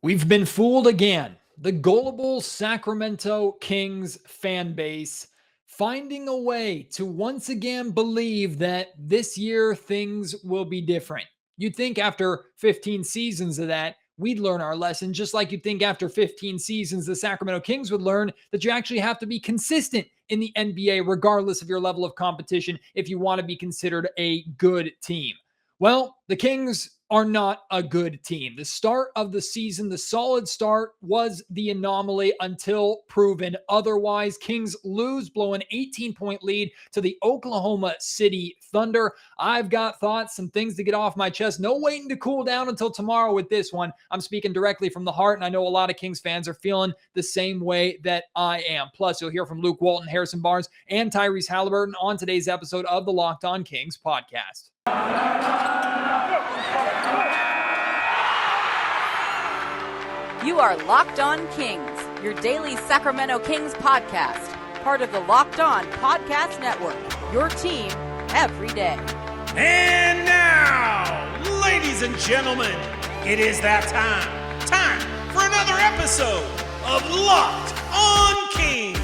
We've been fooled again. The gullible Sacramento Kings fan base finding a way to once again believe that this year things will be different. You'd think after 15 seasons of that, we'd learn our lesson, just like you'd think after 15 seasons, the Sacramento Kings would learn that you actually have to be consistent in the NBA, regardless of your level of competition, if you want to be considered a good team. Well, the Kings are not a good team. The start of the season, the solid start, was the anomaly until proven otherwise. Kings lose, blow an 18-point lead to the Oklahoma City Thunder. I've got thoughts, some things to get off my chest. No waiting to cool down until tomorrow with this one. I'm speaking directly from the heart, and I know a lot of Kings fans are feeling the same way that I am. Plus, you'll hear from Luke Walton, Harrison Barnes, and Tyrese Halliburton on today's episode of the Locked On Kings podcast. You are Locked On Kings, your daily Sacramento Kings podcast, part of the Locked On Podcast Network, your team every day. And now, ladies and gentlemen, it is that time for another episode of Locked On Kings.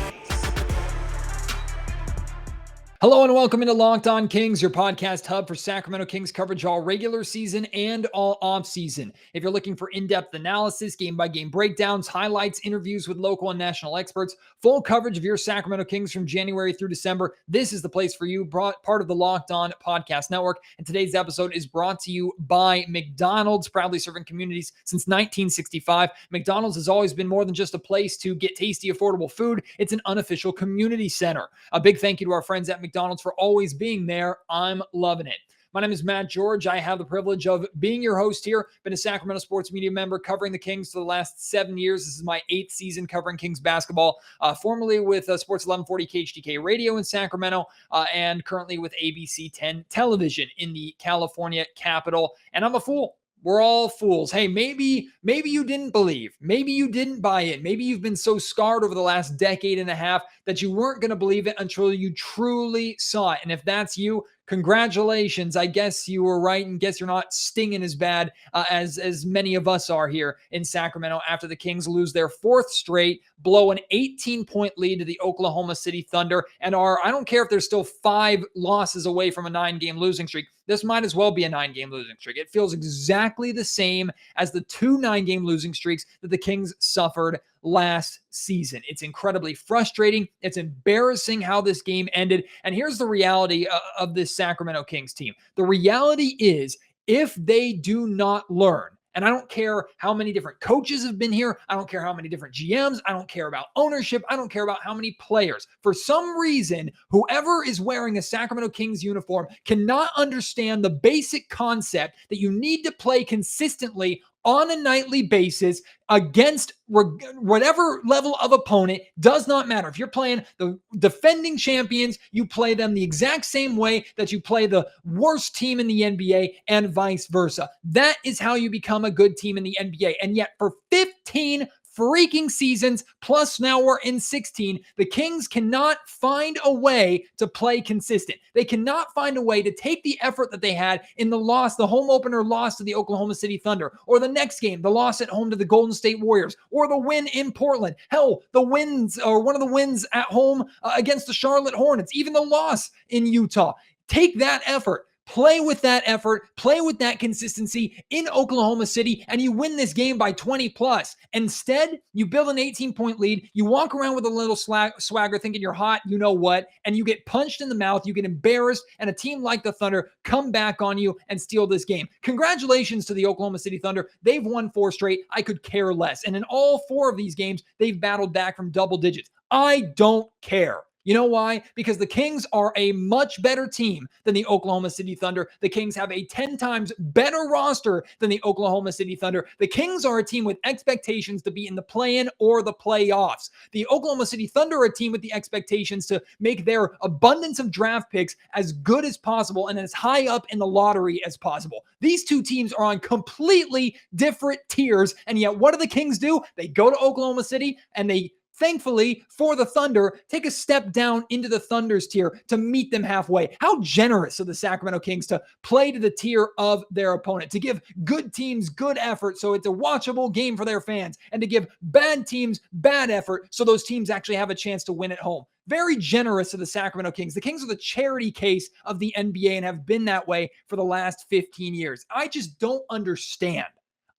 Hello and welcome into Locked On Kings, your podcast hub for Sacramento Kings coverage all regular season and all off season. If you're looking for in-depth analysis, game-by-game breakdowns, highlights, interviews with local and national experts, full coverage of your Sacramento Kings from January through December, this is the place for you, part of the Locked On Podcast Network. And today's episode is brought to you by McDonald's, proudly serving communities since 1965. McDonald's has always been more than just a place to get tasty, affordable food. It's an unofficial community center. A big thank you to our friends at McDonald's for always being there. I'm loving it. My name is Matt George. I have the privilege of being your host here. Been a Sacramento sports media member covering the Kings for the last 7 years. This is my 8th season covering Kings basketball, formerly with Sports 1140 KHTK Radio in Sacramento, and currently with ABC 10 Television in the California capital. And I'm a fool. We're all fools. Hey, maybe you didn't believe. Maybe you didn't buy it. Maybe you've been so scarred over the last decade and a half that you weren't going to believe it until you truly saw it. And if that's you, congratulations. I guess you were right, and guess you're not stinging as bad as many of us are here in Sacramento after the Kings lose their 4th straight, blow an 18-point lead to the Oklahoma City Thunder, and I don't care if there's still 5 losses away from a 9-game losing streak. This might as well be a 9-game losing streak. It feels exactly the same as the 2 9-game losing streaks that the Kings suffered last season. It's incredibly frustrating. It's embarrassing how this game ended. And here's the reality of this Sacramento Kings team. The reality is, if they do not learn, and I don't care how many different coaches have been here. I don't care how many different GMs. I don't care about ownership. I don't care about how many players. For some reason, whoever is wearing a Sacramento Kings uniform cannot understand the basic concept that you need to play consistently on a nightly basis against whatever level of opponent. Does not matter. If you're playing the defending champions, you play them the exact same way that you play the worst team in the NBA, and vice versa. That is how you become a good team in the NBA. And yet for 15 freaking seasons, plus now we're in 16, the Kings cannot find a way to play consistent. They cannot find a way to take the effort that they had in the home opener loss to the Oklahoma City Thunder, or the next game, the loss at home to the Golden State Warriors, or the win in Portland. Hell, the wins, or one of the wins at home against the Charlotte Hornets, even the loss in Utah. Take that effort. Play with that effort, play with that consistency in Oklahoma City, and you win this game by 20 plus. Instead, you build an 18-point lead, you walk around with a little swagger thinking you're hot, you know what, and you get punched in the mouth, you get embarrassed, and a team like the Thunder come back on you and steal this game. Congratulations to the Oklahoma City Thunder. They've won 4 straight. I could care less. And in all 4 of these games, they've battled back from double digits. I don't care. You know why? Because the Kings are a much better team than the Oklahoma City Thunder. The Kings have a 10 times better roster than the Oklahoma City Thunder. The Kings are a team with expectations to be in the play-in or the playoffs. The Oklahoma City Thunder are a team with the expectations to make their abundance of draft picks as good as possible and as high up in the lottery as possible. These two teams are on completely different tiers, and yet what do the Kings do? They go to Oklahoma City and they thankfully for the Thunder, take a step down into the Thunder's tier to meet them halfway. How generous of the Sacramento Kings to play to the tier of their opponent, to give good teams good effort so it's a watchable game for their fans, and to give bad teams bad effort so those teams actually have a chance to win at home. Very generous of the Sacramento Kings. The Kings are the charity case of the NBA and have been that way for the last 15 years. I just don't understand.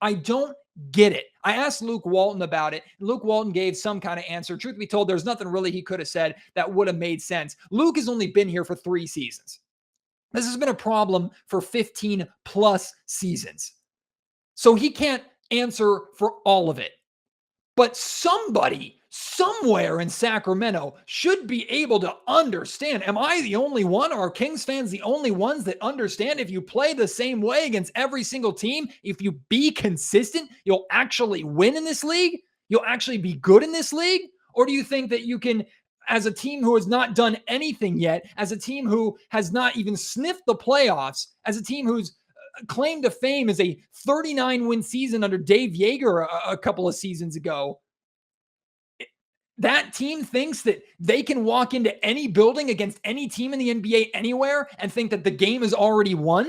I don't get it. I asked Luke Walton about it. Luke Walton gave some kind of answer. Truth be told, there's nothing really he could have said that would have made sense. Luke has only been here for 3 seasons. This has been a problem for 15 plus seasons. So he can't answer for all of it. But somebody somewhere in Sacramento should be able to understand. Am I the only one? Are Kings fans the only ones that understand if you play the same way against every single team, if you be consistent, you'll actually win in this league? You'll actually be good in this league? Or do you think that you can, as a team who has not done anything yet, as a team who has not even sniffed the playoffs, as a team whose claim to fame is a 39-win season under Dave Yeager a couple of seasons ago, that team thinks that they can walk into any building against any team in the NBA anywhere and think that the game is already won?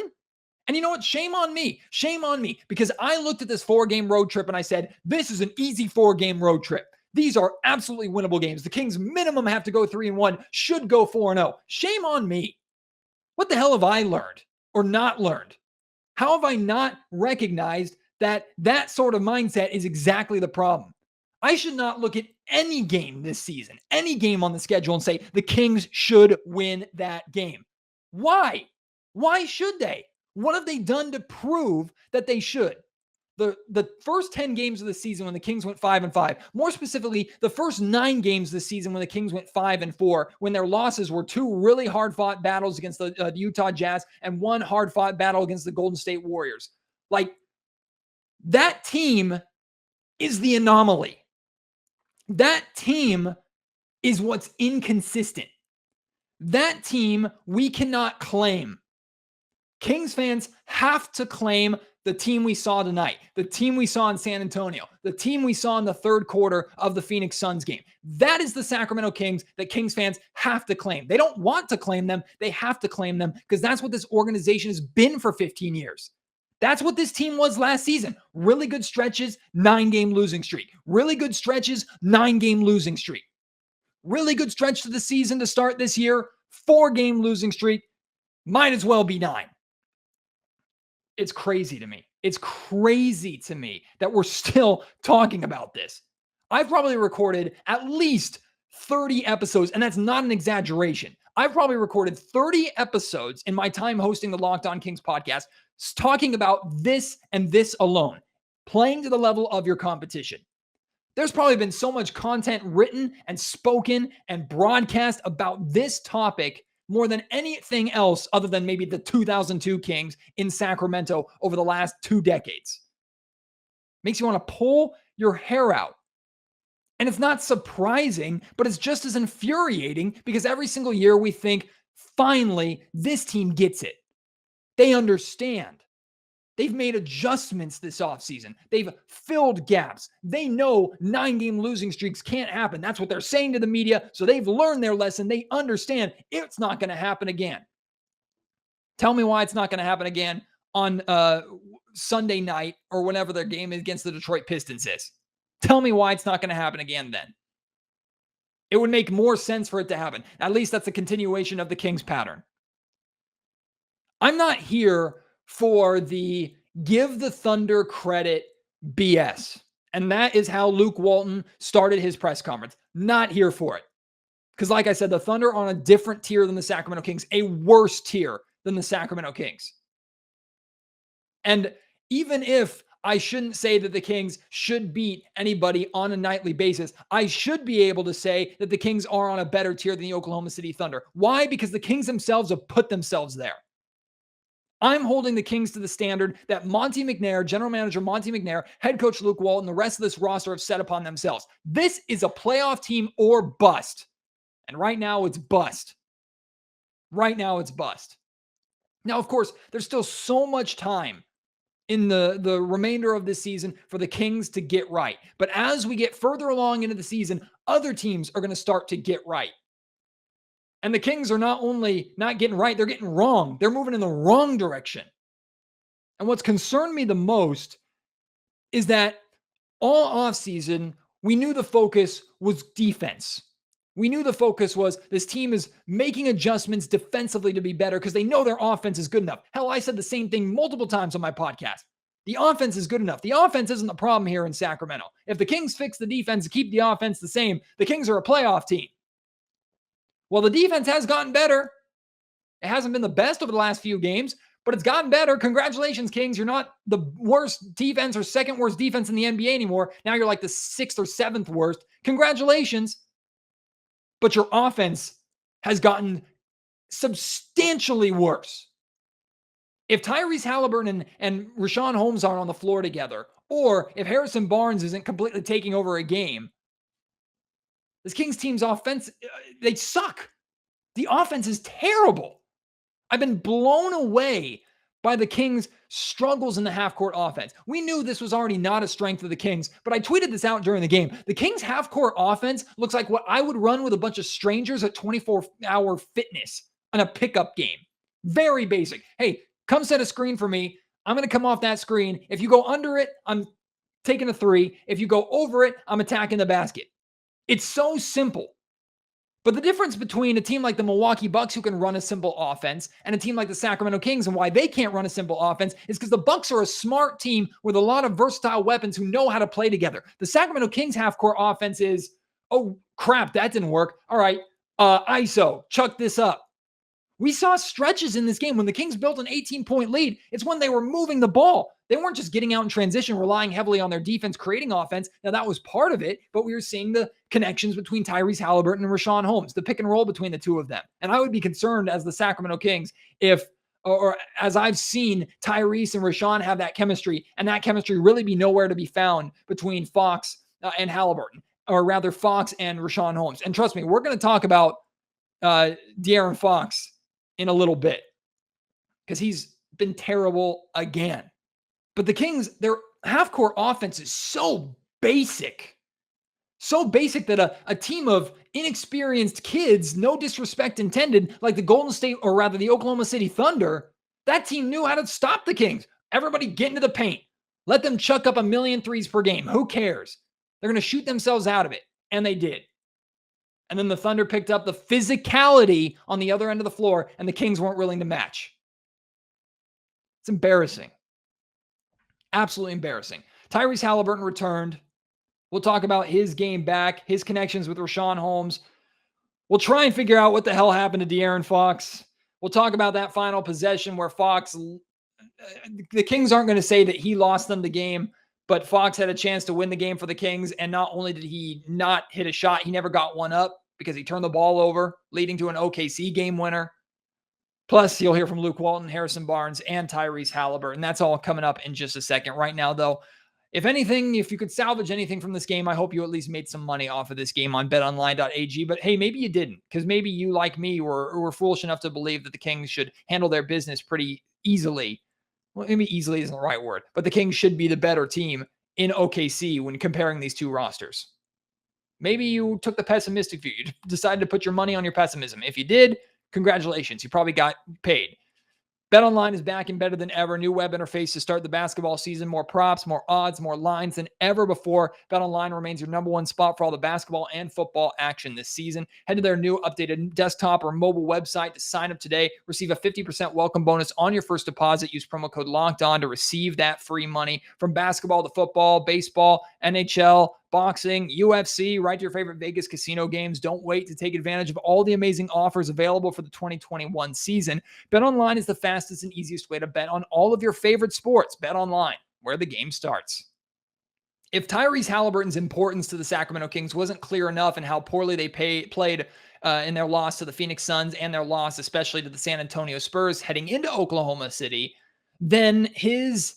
And you know what? Shame on me. Shame on me. Because I looked at this 4-game road trip and I said, this is an easy 4-game road trip. These are absolutely winnable games. The Kings minimum have to go 3-1, should go 4-0. Shame on me. What the hell have I learned or not learned? How have I not recognized that that sort of mindset is exactly the problem? I should not look at any game this season, any game on the schedule, and say the Kings should win that game. Why? Why should they? What have they done to prove that they should? The first 10 games of the season when the Kings went 5-5, more specifically, the first 9 games this season when the Kings went 5-4, when their losses were 2 really hard-fought battles against the Utah Jazz and 1 hard-fought battle against the Golden State Warriors. Like, that team is the anomaly. That team is what's inconsistent. That team we cannot claim. Kings fans have to claim the team we saw tonight, the team we saw in San Antonio, the team we saw in the third quarter of the Phoenix Suns game. That is the Sacramento Kings that Kings fans have to claim. They don't want to claim them. They have to claim them because that's what this organization has been for 15 years. That's what this team was last season. Really good stretches, 9-game losing streak. Really good stretches, 9-game losing streak. Really good stretch to the season to start this year, 4-game losing streak. Might as well be 9. It's crazy to me. It's crazy to me that we're still talking about this. I've probably recorded at least 30 episodes, and that's not an exaggeration. I've probably recorded 30 episodes in my time hosting the Locked On Kings podcast, talking about this and this alone, playing to the level of your competition. There's probably been so much content written and spoken and broadcast about this topic more than anything else other than maybe the 2002 Kings in Sacramento over the last 2 decades. Makes you want to pull your hair out. And it's not surprising, but it's just as infuriating because every single year we think, finally, this team gets it. They understand. They've made adjustments this offseason. They've filled gaps. They know 9-game losing streaks can't happen. That's what they're saying to the media. So they've learned their lesson. They understand it's not going to happen again. Tell me why it's not going to happen again on Sunday night or whenever their game against the Detroit Pistons is. Tell me why it's not going to happen again then. It would make more sense for it to happen. At least that's a continuation of the Kings pattern. I'm not here for the give the Thunder credit BS. And that is how Luke Walton started his press conference. Not here for it. Because like I said, the Thunder are on a different tier than the Sacramento Kings, a worse tier than the Sacramento Kings. And even if I shouldn't say that the Kings should beat anybody on a nightly basis, I should be able to say that the Kings are on a better tier than the Oklahoma City Thunder. Why? Because the Kings themselves have put themselves there. I'm holding the Kings to the standard that Monty McNair, general manager Monty McNair, head coach Luke Walton, the rest of this roster have set upon themselves. This is a playoff team or bust. And right now it's bust. Right now it's bust. Now, of course, there's still so much time in the remainder of this season for the Kings to get right. But as we get further along into the season, other teams are going to start to get right. And the Kings are not only not getting right, they're getting wrong. They're moving in the wrong direction. And what's concerned me the most is that all offseason, we knew the focus was defense. We knew the focus was this team is making adjustments defensively to be better because they know their offense is good enough. Hell, I said the same thing multiple times on my podcast. The offense is good enough. The offense isn't the problem here in Sacramento. If the Kings fix the defense and keep the offense the same, the Kings are a playoff team. Well, the defense has gotten better. It hasn't been the best over the last few games, but it's gotten better. Congratulations, Kings. You're not the worst defense or second worst defense in the NBA anymore. Now you're like the 6th or 7th worst. Congratulations. But your offense has gotten substantially worse. If Tyrese Halliburton and Rashawn Holmes aren't on the floor together, or if Harrison Barnes isn't completely taking over a game, this Kings team's offense, they suck. The offense is terrible. I've been blown away by the Kings' struggles in the half-court offense. We knew this was already not a strength of the Kings, but I tweeted this out during the game. The Kings' half-court offense looks like what I would run with a bunch of strangers at 24-hour fitness on a pickup game. Very basic. Hey, come set a screen for me. I'm going to come off that screen. If you go under it, I'm taking a three. If you go over it, I'm attacking the basket. It's so simple. But the difference between a team like the Milwaukee Bucks, who can run a simple offense, and a team like the Sacramento Kings, and why they can't run a simple offense, is because the Bucks are a smart team with a lot of versatile weapons who know how to play together. The Sacramento Kings half-court offense is, oh, crap, that didn't work. All right, ISO, chuck this up. We saw stretches in this game when the Kings built an 18-point lead. It's when they were moving the ball. They weren't just getting out in transition, relying heavily on their defense, creating offense. Now, that was part of it, but we were seeing the connections between Tyrese Halliburton and Rashawn Holmes, the pick and roll between the two of them. And I would be concerned as the Sacramento Kings if, or as I've seen Tyrese and Rashawn have that chemistry, and that chemistry really be nowhere to be found between Fox and Halliburton, or rather Fox and Rashawn Holmes. And trust me, we're going to talk about De'Aaron Fox in a little bit because he's been terrible again. But the Kings, their half-court offense is so basic that a team of inexperienced kids, no disrespect intended, like the Golden State, or rather the Oklahoma City Thunder, that team knew how to stop the Kings. Everybody get into the paint. Let them chuck up 1,000,000 threes per game. Who cares? They're going to shoot themselves out of it. And they did. And then the Thunder picked up the physicality on the other end of the floor, and the Kings weren't willing to match. It's embarrassing. Absolutely embarrassing. Tyrese Halliburton returned. We'll talk about his game back, his connections with Rashawn Holmes. We'll try and figure out what the hell happened to De'Aaron Fox. We'll talk about that final possession where Fox, the Kings aren't going to say that he lost them the game, but Fox had a chance to win the game for the Kings, and not only did he not hit a shot, he never got one up because he turned the ball over, leading to an OKC game winner. Plus, you'll hear from Luke Walton, Harrison Barnes, and Tyrese Halliburton. That's all coming up in just a second. Right now, though, if anything, if you could salvage anything from this game, I hope you at least made some money off of this game on betonline.ag. But hey, maybe you didn't, because maybe you, like me, were foolish enough to believe that the Kings should handle their business pretty easily. Well, maybe easily isn't the right word, but the Kings should be the better team in OKC when comparing these two rosters. Maybe you took the pessimistic view. You decided to put your money on your pessimism. If you did, congratulations. You probably got paid. BetOnline is back and better than ever. New web interface to start the basketball season. More props, more odds, more lines than ever before. BetOnline remains your number one spot for all the basketball and football action this season. Head to their new updated desktop or mobile website to sign up today. Receive a 50% welcome bonus on your first deposit. Use promo code LOCKEDON to receive that free money. From basketball to football, baseball, NHL, boxing, UFC, right to your favorite Vegas casino games. Don't wait to take advantage of all the amazing offers available for the 2021 season. BetOnline is the fastest and easiest way to bet on all of your favorite sports. BetOnline, where the game starts. If Tyrese Halliburton's importance to the Sacramento Kings wasn't clear enough in how poorly they played in their loss to the Phoenix Suns and their loss especially to the San Antonio Spurs heading into Oklahoma City, then his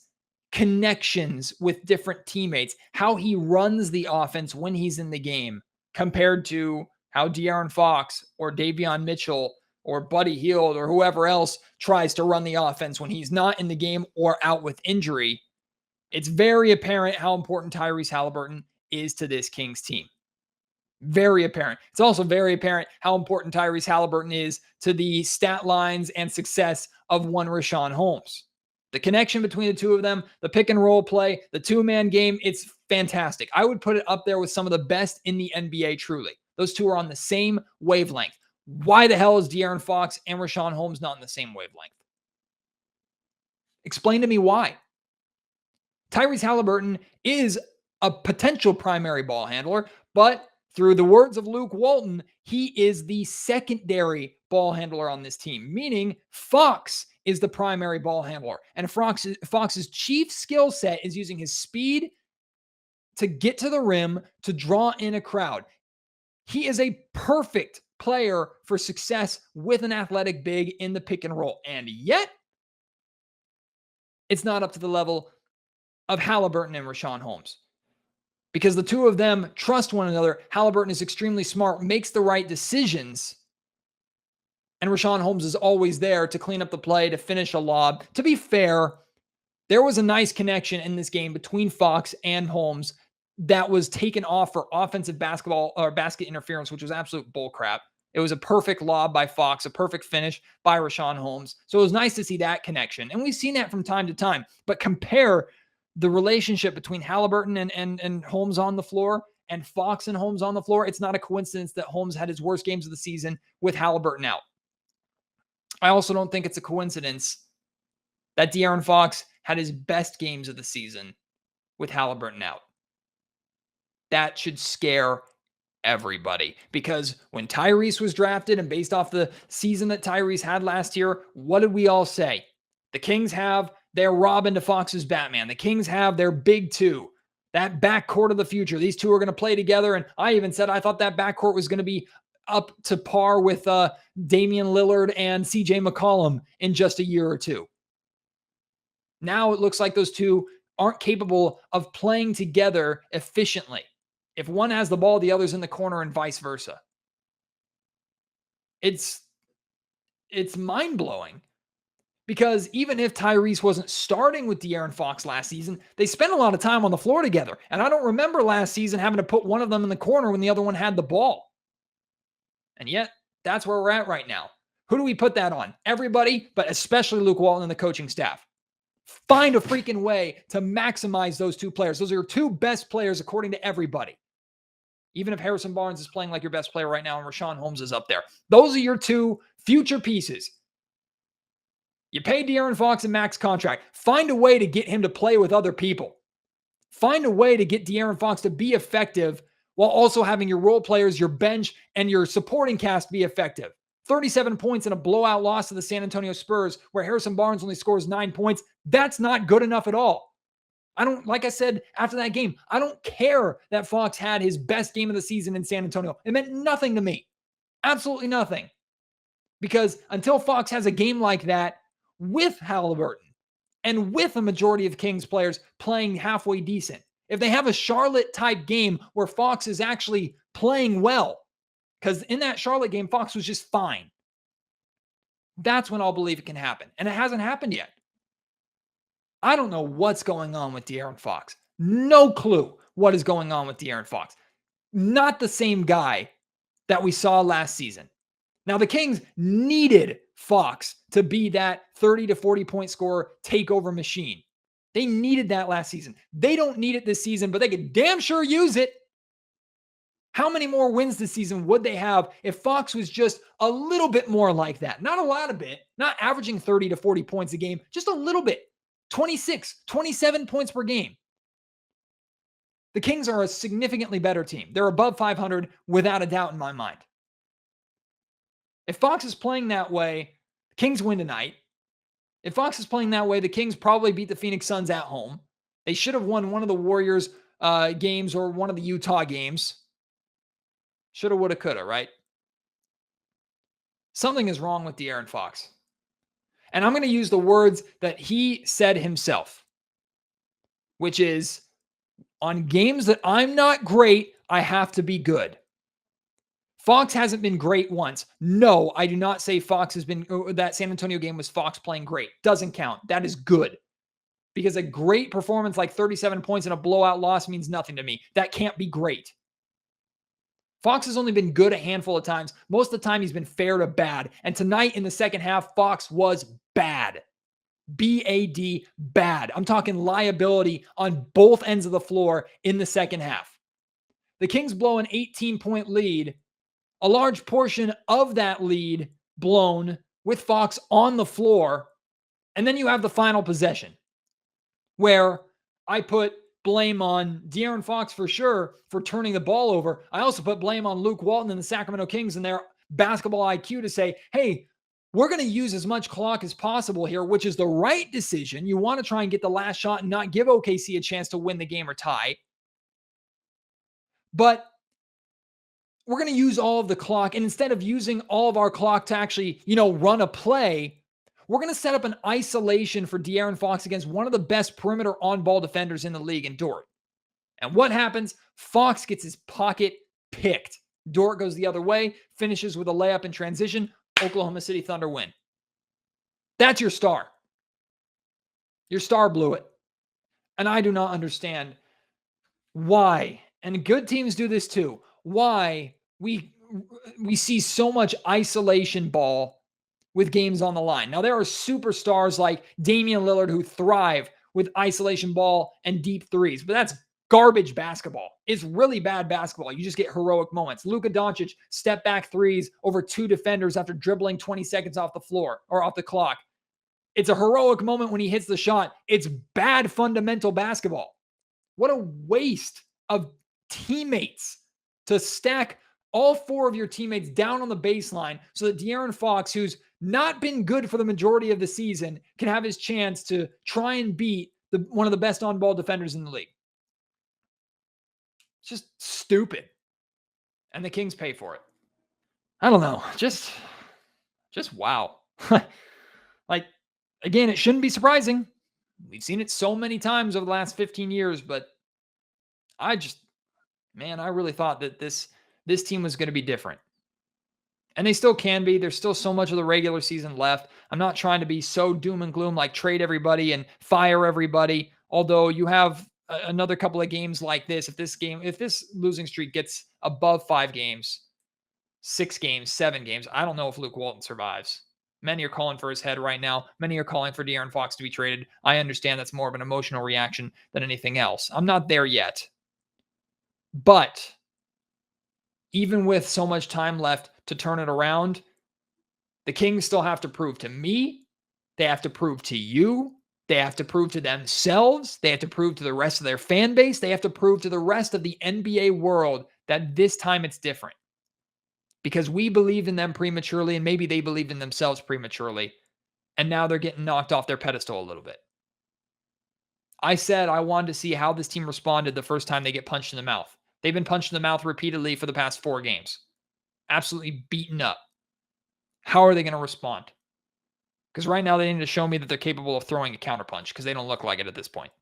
connections with different teammates, how he runs the offense when he's in the game, compared to how De'Aaron Fox or Davion Mitchell or Buddy Hield or whoever else tries to run the offense when he's not in the game or out with injury, it's very apparent how important Tyrese Halliburton is to this Kings team. Very apparent. It's also very apparent how important Tyrese Halliburton is to the stat lines and success of one Richaun Holmes. The connection between the two of them, the pick and roll play, the two-man game, it's fantastic. I would put it up there with some of the best in the NBA, truly. Those two are on the same wavelength. Why the hell is De'Aaron Fox and Richaun Holmes not on the same wavelength? Explain to me why. Tyrese Halliburton is a potential primary ball handler, but through the words of Luke Walton, he is the secondary ball handler on this team, meaning Fox is the primary ball handler. And Fox's chief skill set is using his speed to get to the rim, to draw in a crowd. He is a perfect player for success with an athletic big in the pick and roll. And yet, it's not up to the level of Halliburton and Richaun Holmes, because the two of them trust one another. Halliburton is extremely smart, makes the right decisions, and Richaun Holmes is always there to clean up the play, to finish a lob. To be fair, there was a nice connection in this game between Fox and Holmes that was taken off for offensive basketball or basket interference, which was absolute bullcrap. It was a perfect lob by Fox, a perfect finish by Richaun Holmes. So it was nice to see that connection. And we've seen that from time to time. But compare the relationship between Halliburton and Holmes on the floor and Fox and Holmes on the floor. It's not a coincidence that Holmes had his worst games of the season with Halliburton out. I also don't think it's a coincidence that De'Aaron Fox had his best games of the season with Halliburton out. That should scare everybody, because when Tyrese was drafted and based off the season that Tyrese had last year, what did we all say? The Kings have their Robin to Fox's Batman. The Kings have their big two, that backcourt of the future. These two are going to play together. And I even said I thought that backcourt was going to be up to par with Damian Lillard and CJ McCollum in just a year or two. Now it looks like those two aren't capable of playing together efficiently. If one has the ball, the other's in the corner, and vice versa. It's mind-blowing, because even if Tyrese wasn't starting with De'Aaron Fox last season, they spent a lot of time on the floor together. And I don't remember last season having to put one of them in the corner when the other one had the ball. And yet, that's where we're at right now. Who do we put that on? Everybody, but especially Luke Walton and the coaching staff. Find a freaking way to maximize those two players. Those are your two best players according to everybody. Even if Harrison Barnes is playing like your best player right now and Richaun Holmes is up there. Those are your two future pieces. You pay De'Aaron Fox a max contract. Find a way to get him to play with other people. Find a way to get De'Aaron Fox to be effective while also having your role players, your bench, and your supporting cast be effective. 37 points in a blowout loss to the San Antonio Spurs where Harrison Barnes only scores 9 points. That's not good enough at all. Like I said after that game, I don't care that Fox had his best game of the season in San Antonio. It meant nothing to me. Absolutely nothing. Because until Fox has a game like that with Halliburton and with a majority of Kings players playing halfway decent, if they have a Charlotte type game where Fox is actually playing well, because in that Charlotte game, Fox was just fine, that's when I'll believe it can happen. And it hasn't happened yet. I don't know what's going on with De'Aaron Fox. No clue what is going on with De'Aaron Fox. Not the same guy that we saw last season. Now, the Kings needed Fox to be that 30 to 40 point scorer takeover machine. They needed that last season. They don't need it this season, but they could damn sure use it. How many more wins this season would they have if Fox was just a little bit more like that? Not a lot of it, not averaging 30 to 40 points a game, just a little bit. 26, 27 points per game. The Kings are a significantly better team. They're above 500 without a doubt in my mind. If Fox is playing that way, the Kings win tonight. If Fox is playing that way, the Kings probably beat the Phoenix Suns at home. They should have won one of the Warriors games or one of the Utah games. Shoulda, woulda, coulda, right? Something is wrong with De'Aaron Fox. And I'm going to use the words that he said himself, which is, on games that I'm not great, I have to be good. Fox hasn't been great once. No, I do not say Fox has been, that San Antonio game was Fox playing great. Doesn't count. That is good. Because a great performance like 37 points in a blowout loss means nothing to me. That can't be great. Fox has only been good a handful of times. Most of the time, he's been fair to bad. And tonight in the second half, Fox was bad. B-A-D, bad. I'm talking liability on both ends of the floor in the second half. The Kings blow an 18-point lead. A large portion of that lead blown with Fox on the floor. And then you have the final possession where I put blame on De'Aaron Fox for sure for turning the ball over. I also put blame on Luke Walton and the Sacramento Kings and their basketball IQ to say, hey, we're going to use as much clock as possible here, which is the right decision. You want to try and get the last shot and not give OKC a chance to win the game or tie. But we're going to use all of the clock. And instead of using all of our clock to actually, run a play, we're going to set up an isolation for De'Aaron Fox against one of the best perimeter on-ball defenders in the league in Dort. And what happens? Fox gets his pocket picked. Dort goes the other way, finishes with a layup in transition. Oklahoma City Thunder win. That's your star. Your star blew it. And I do not understand why, and good teams do this too, why we see so much isolation ball with games on the line. Now, there are superstars like Damian Lillard who thrive with isolation ball and deep threes, but that's garbage basketball. It's really bad basketball. You just get heroic moments. Luka Doncic step back threes over two defenders after dribbling 20 seconds off the floor or off the clock. It's a heroic moment when he hits the shot. It's bad fundamental basketball. What a waste of teammates to stack all four of your teammates down on the baseline so that De'Aaron Fox, who's not been good for the majority of the season, can have his chance to try and beat one of the best on-ball defenders in the league. It's just stupid. And the Kings pay for it. I don't know. Just wow. Like, again, it shouldn't be surprising. We've seen it so many times over the last 15 years, but I really thought that this team was going to be different. And they still can be. There's still so much of the regular season left. I'm not trying to be so doom and gloom, like trade everybody and fire everybody. Although you have another couple of games like this. If this losing streak gets above 5 games, 6 games, 7 games, I don't know if Luke Walton survives. Many are calling for his head right now. Many are calling for De'Aaron Fox to be traded. I understand that's more of an emotional reaction than anything else. I'm not there yet. But even with so much time left to turn it around, the Kings still have to prove to me, they have to prove to you, they have to prove to themselves, they have to prove to the rest of their fan base, they have to prove to the rest of the NBA world that this time it's different. Because we believed in them prematurely, and maybe they believed in themselves prematurely, and now they're getting knocked off their pedestal a little bit. I said I wanted to see how this team responded the first time they get punched in the mouth. They've been punched in the mouth repeatedly for the past 4 games. Absolutely beaten up. How are they going to respond? Because right now they need to show me that they're capable of throwing a counterpunch, because they don't look like it at this point.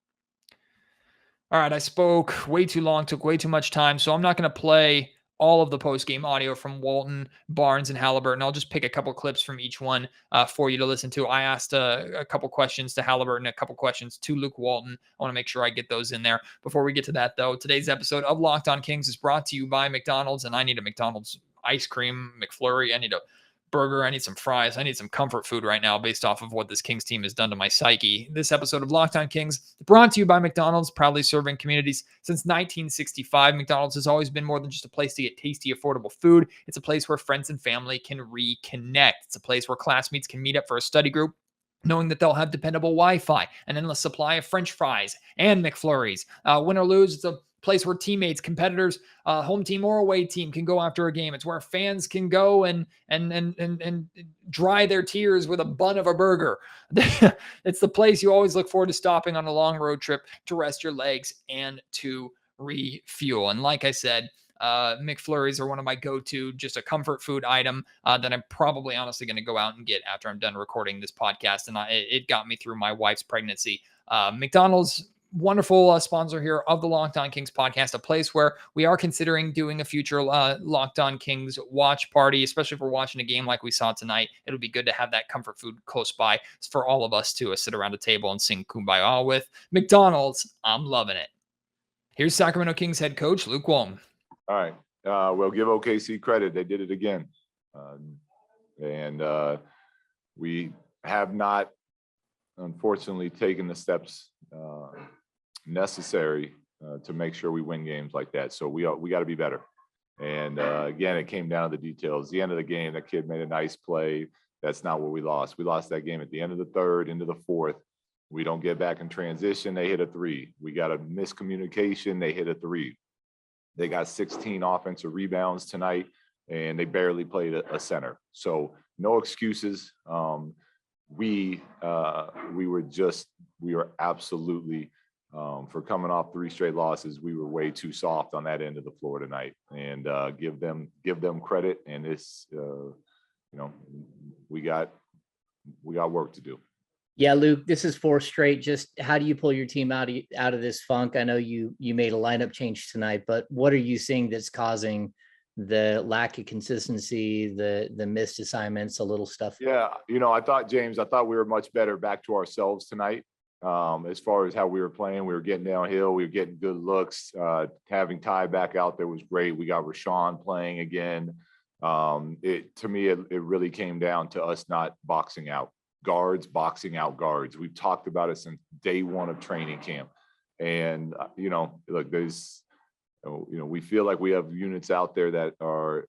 All right, I spoke way too long, took way too much time, so I'm not going to play all of the post-game audio from Walton, Barnes, and Halliburton. I'll just pick a couple clips from each one for you to listen to. I asked a couple questions to Halliburton, a couple questions to Luke Walton. I want to make sure I get those in there. Before we get to that, though, today's episode of Locked On Kings is brought to you by McDonald's, and I need a McDonald's ice cream McFlurry. I need a burger. I need some fries. I need some comfort food right now based off of what this Kings team has done to my psyche. This episode of Locked On Kings brought to you by McDonald's, proudly serving communities since 1965. McDonald's has always been more than just a place to get tasty, affordable food. It's a place where friends and family can reconnect. It's a place where classmates can meet up for a study group, knowing that they'll have dependable Wi-Fi, an endless supply of French fries and McFlurries. Win or lose, it's a place where teammates, competitors, home team or away team can go after a game. It's where fans can go and dry their tears with a bun of a burger. It's the place you always look forward to stopping on a long road trip to rest your legs and to refuel. And like I said, McFlurries are one of my go-to, just a comfort food item that I'm probably honestly going to go out and get after I'm done recording this podcast. And it got me through my wife's pregnancy. McDonald's wonderful sponsor here of the Locked On Kings podcast, a place where we are considering doing a future Locked On Kings watch party, especially if we're watching a game like we saw tonight. It'll be good to have that comfort food close by for all of us to sit around a table and sing Kumbaya with. McDonald's, I'm loving it. Here's Sacramento Kings head coach Luke Wong. All right. We'll give OKC credit. They did it again. And we have not, unfortunately, taken the steps necessary to make sure we win games like that. So we got to be better. And again, it came down to the details. The end of the game, that kid made a nice play. That's not what we lost. We lost that game at the end of the third, into the fourth. We don't get back in transition. They hit a three. We got a miscommunication. They hit a three. They got 16 offensive rebounds tonight, and they barely played a center. So no excuses. We were absolutely, for coming off 3 straight losses, we were way too soft on that end of the floor tonight. And give them credit. And it's we got work to do. Yeah, Luke, this is 4 straight. Just how do you pull your team out of this funk? I know you made a lineup change tonight, but what are you seeing that's causing the lack of consistency, the missed assignments, the little stuff? Yeah, I thought we were much better back to ourselves tonight. As far as how we were playing, we were getting downhill, we were getting good looks. Having Ty back out there was great. We got Rashawn playing again. To me, it really came down to us not boxing out. Guards boxing out guards. We've talked about it since day one of training camp. And, look, there's, we feel like we have units out there that are,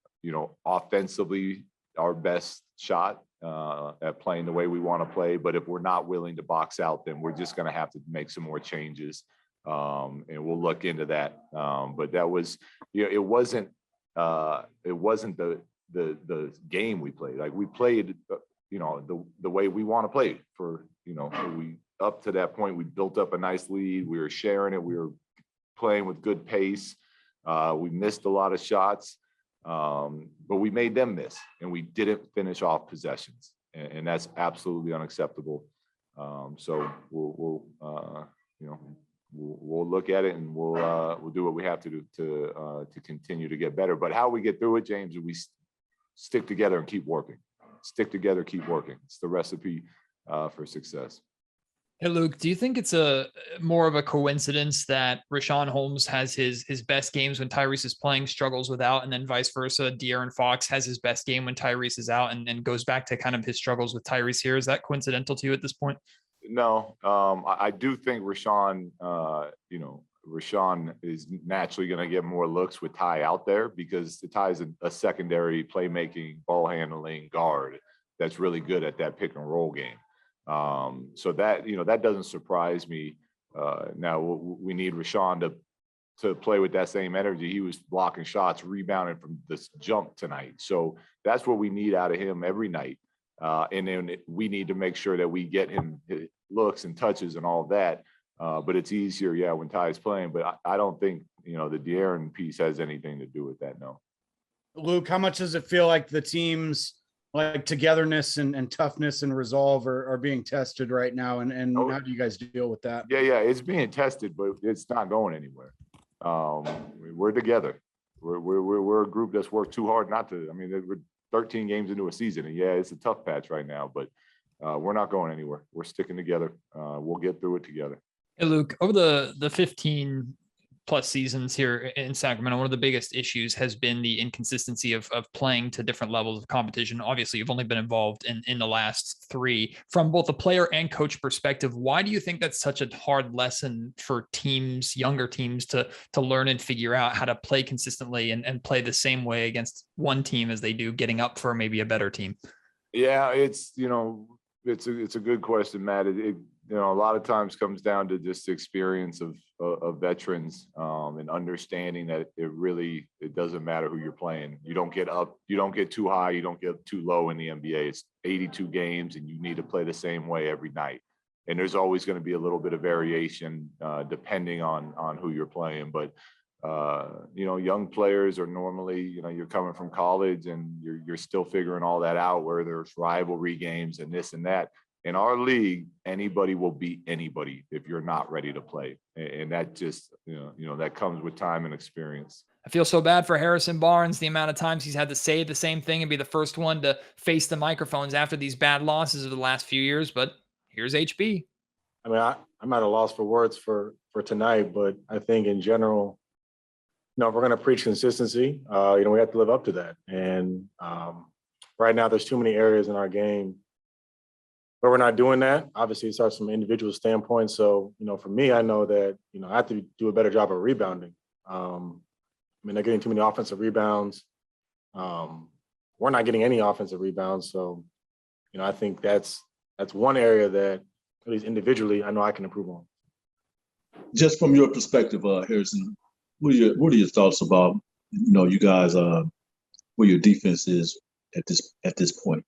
offensively our best shot at playing the way we want to play. But if we're not willing to box out, then we're just going to have to make some more changes. And we'll look into that. But that was, it wasn't the game we played. Like we played, the way we want to play for, we up to that point, we built up a nice lead. We were sharing it. We were playing with good pace. We missed a lot of shots, but we made them miss, and we didn't finish off possessions, and that's absolutely unacceptable. So we'll look at it, and we'll do what we have to do to continue to get better. But how we get through it, James, is we stick together and keep working. Stick together, keep working. It's the recipe for success. Hey, Luke, do you think it's more of a coincidence that Rashawn Holmes has his best games when Tyrese is playing, struggles without, and then vice versa, De'Aaron Fox has his best game when Tyrese is out and then goes back to kind of his struggles with Tyrese here? Is that coincidental to you at this point? No, I do think Rashawn, Rashawn is naturally going to get more looks with Ty out there because Ty is a secondary playmaking, ball handling guard that's really good at that pick and roll game. So that, that doesn't surprise me. Now we need Rashawn to play with that same energy. He was blocking shots, rebounding from this jump tonight. So that's what we need out of him every night. And then we need to make sure that we get him looks and touches and all of that. But it's easier, when Ty's playing. But I don't think, the De'Aaron piece has anything to do with that, no. Luke, how much does it feel like the team's togetherness and toughness and resolve are being tested right now? And how do you guys deal with that? Yeah, it's being tested, but it's not going anywhere. We're together. We're a group that's worked too hard not to. I mean, we're 13 games into a season, and it's a tough patch right now, but we're not going anywhere. We're sticking together. We'll get through it together. Hey, Luke, over the 15 plus seasons here in Sacramento, one of the biggest issues has been the inconsistency of playing to different levels of competition. Obviously, you've only been involved in the last 3. From both a player and coach perspective, why do you think that's such a hard lesson for teams, younger teams, to learn and figure out how to play consistently and play the same way against one team as they do getting up for maybe a better team? Yeah, it's a good question, Matt. It a lot of times comes down to just the experience of veterans and understanding that it doesn't matter who you're playing. You don't get up, you don't get too high, you don't get too low in the NBA. It's 82 games and you need to play the same way every night. And there's always going to be a little bit of variation depending on who you're playing. But young players are normally, you're coming from college and you're still figuring all that out, where there's rivalry games and this and that. in our league, anybody will beat anybody if you're not ready to play. And that just, that comes with time and experience. I feel so bad for Harrison Barnes, the amount of times he's had to say the same thing and be the first one to face the microphones after these bad losses of the last few years. But here's HB. I mean, I'm at a loss for words for tonight, but I think in general, if we're going to preach consistency, we have to live up to that. And right now, there's too many areas in our game where we're not doing that. Obviously, it starts from an individual standpoint. So, for me, I know that, I have to do a better job of rebounding. They're getting too many offensive rebounds. We're not getting any offensive rebounds. So, I think that's one area that, at least individually, I know I can improve on. Just from your perspective, Harrison, what are your thoughts about, you guys, where your defense is at this point?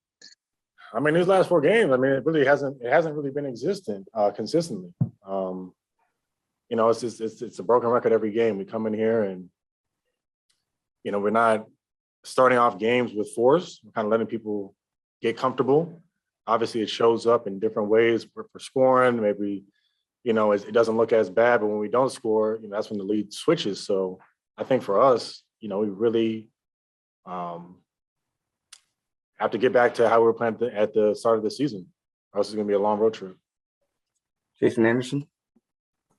I mean, these last 4 games, it hasn't really been consistently. It's a broken record every game. We come in here and, we're not starting off games with force. We're kind of letting people get comfortable. Obviously, it shows up in different ways for scoring. Maybe, it doesn't look as bad, but when we don't score, that's when the lead switches. So I think for us, we really have to get back to how we were playing at the start of the season, or else it's going to be a long road trip. Jason Anderson.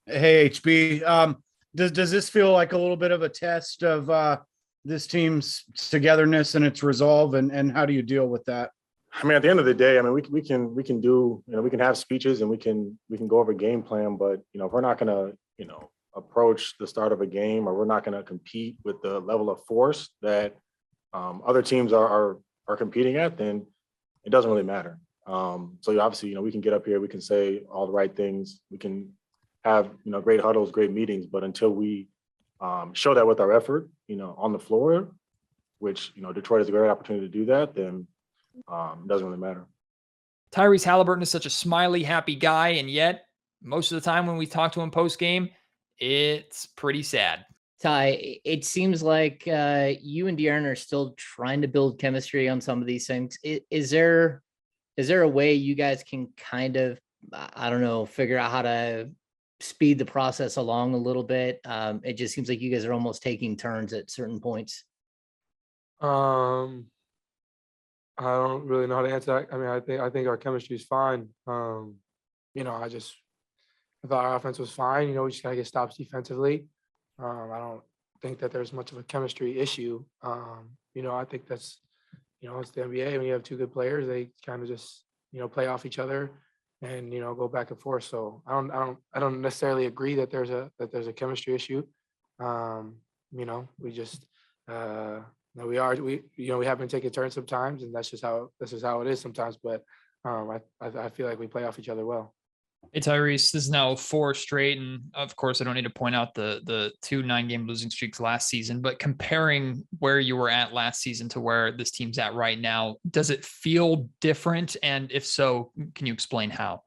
Hey, HB. Does this feel like a little bit of a test of this team's togetherness and its resolve, and how do you deal with that? I mean, at the end of the day, we can do, we can have speeches and we can go over game plan, but if we're not going to, approach the start of a game, or we're not going to compete with the level of force that other teams are competing at, then it doesn't really matter. So obviously, we can get up here, we can say all the right things, we can have, great huddles, great meetings, but until we show that with our effort, on the floor, which, Detroit has a great opportunity to do that, then it doesn't really matter. Tyrese Halliburton is such a smiley, happy guy, and yet most of the time when we talk to him post-game, it's pretty sad. Ty, it seems like you and De'Aaron are still trying to build chemistry on some of these things. Is there a way you guys can kind of, I don't know, figure out how to speed the process along a little bit? It just seems like you guys are almost taking turns at certain points. I don't really know how to answer that. I think our chemistry is fine. I thought our offense was fine. We just gotta get stops defensively. I don't think that there's much of a chemistry issue. I think that's, it's the NBA. When you have 2 good players, they kind of just, play off each other and, go back and forth. So I don't necessarily agree that there's a chemistry issue. We just, we have been taking turns sometimes, and that's just how it is sometimes. But I feel like we play off each other well. Hey, Tyrese, this is now 4 straight. And of course, I don't need to point out the 2 9-game losing streaks last season, but comparing where you were at last season to where this team's at right now, does it feel different? And if so, can you explain how?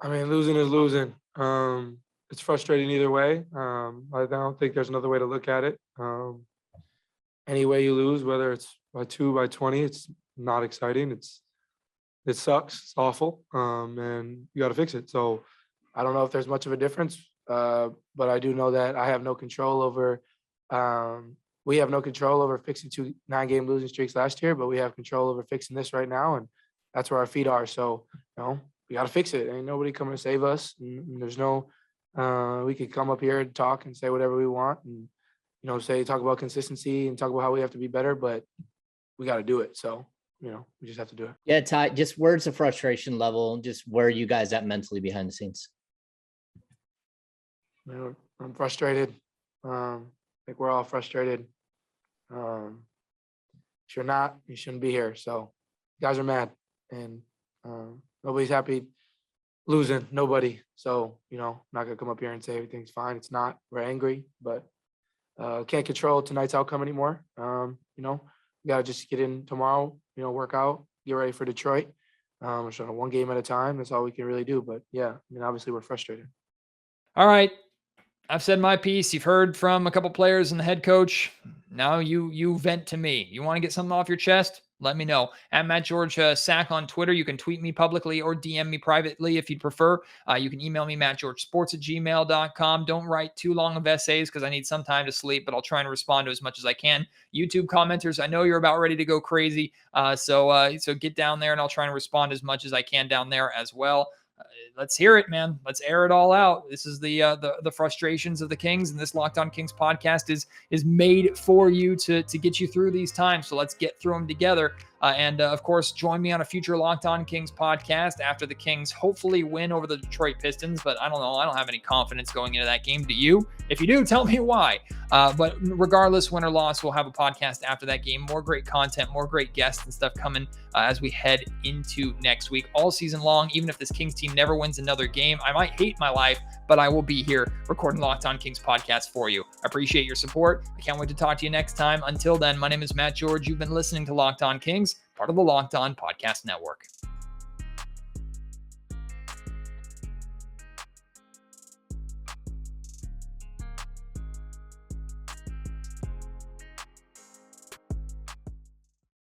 Losing is losing. It's frustrating either way. I don't think there's another way to look at it. Any way you lose, whether it's by 2, by 20, it's not exciting. It sucks. It's awful. And you got to fix it. So I don't know if there's much of a difference, but I do know that I have no control over. We have no control over fixing 2 9-game losing streaks last year, but we have control over fixing this right now, and that's where our feet are. So we got to fix it. Ain't nobody coming to save us. And there's no. We could come up here and talk and say whatever we want, and talk about consistency and talk about how we have to be better, but we got to do it. So. We just have to do it. Yeah, Ty, just where's the frustration level? Just where are you guys at mentally behind the scenes? I'm frustrated. I think we're all frustrated. If you're not, you shouldn't be here. So guys are mad, and nobody's happy losing. Nobody. So, not going to come up here and say everything's fine. It's not. We're angry, but can't control tonight's outcome anymore. We got to just get in tomorrow, work out, get ready for Detroit. We're showing 1 game at a time. That's all we can really do. But yeah, obviously we're frustrated. All right. I've said my piece. You've heard from a couple players and the head coach. Now you vent to me. You want to get something off your chest? let me know. At Matt George Sack on Twitter. You can tweet me publicly or DM me privately if you'd prefer. You can email me, mattgeorgesports@gmail.com. Don't write too long of essays because I need some time to sleep, but I'll try and respond to as much as I can. YouTube commenters, I know you're about ready to go crazy. So get down there and I'll try and respond as much as I can down there as well. Let's hear it, man. Let's air it all out. This is the frustrations of the Kings, and this Locked On Kings podcast is made for you to get you through these times. So let's get through them together. And of course, join me on a future Locked On Kings podcast after the Kings hopefully win over the Detroit Pistons. But I don't know. I don't have any confidence going into that game. Do you? If you do, tell me why. But regardless, win or loss, we'll have a podcast after that game. More great content, more great guests and stuff coming as we head into next week. All season long, even if this Kings team never wins another game, I might hate my life, but I will be here recording Locked On Kings podcast for you. I appreciate your support. I can't wait to talk to you next time. Until then, my name is Matt George. You've been listening to Locked On Kings, part of the Locked On Podcast Network.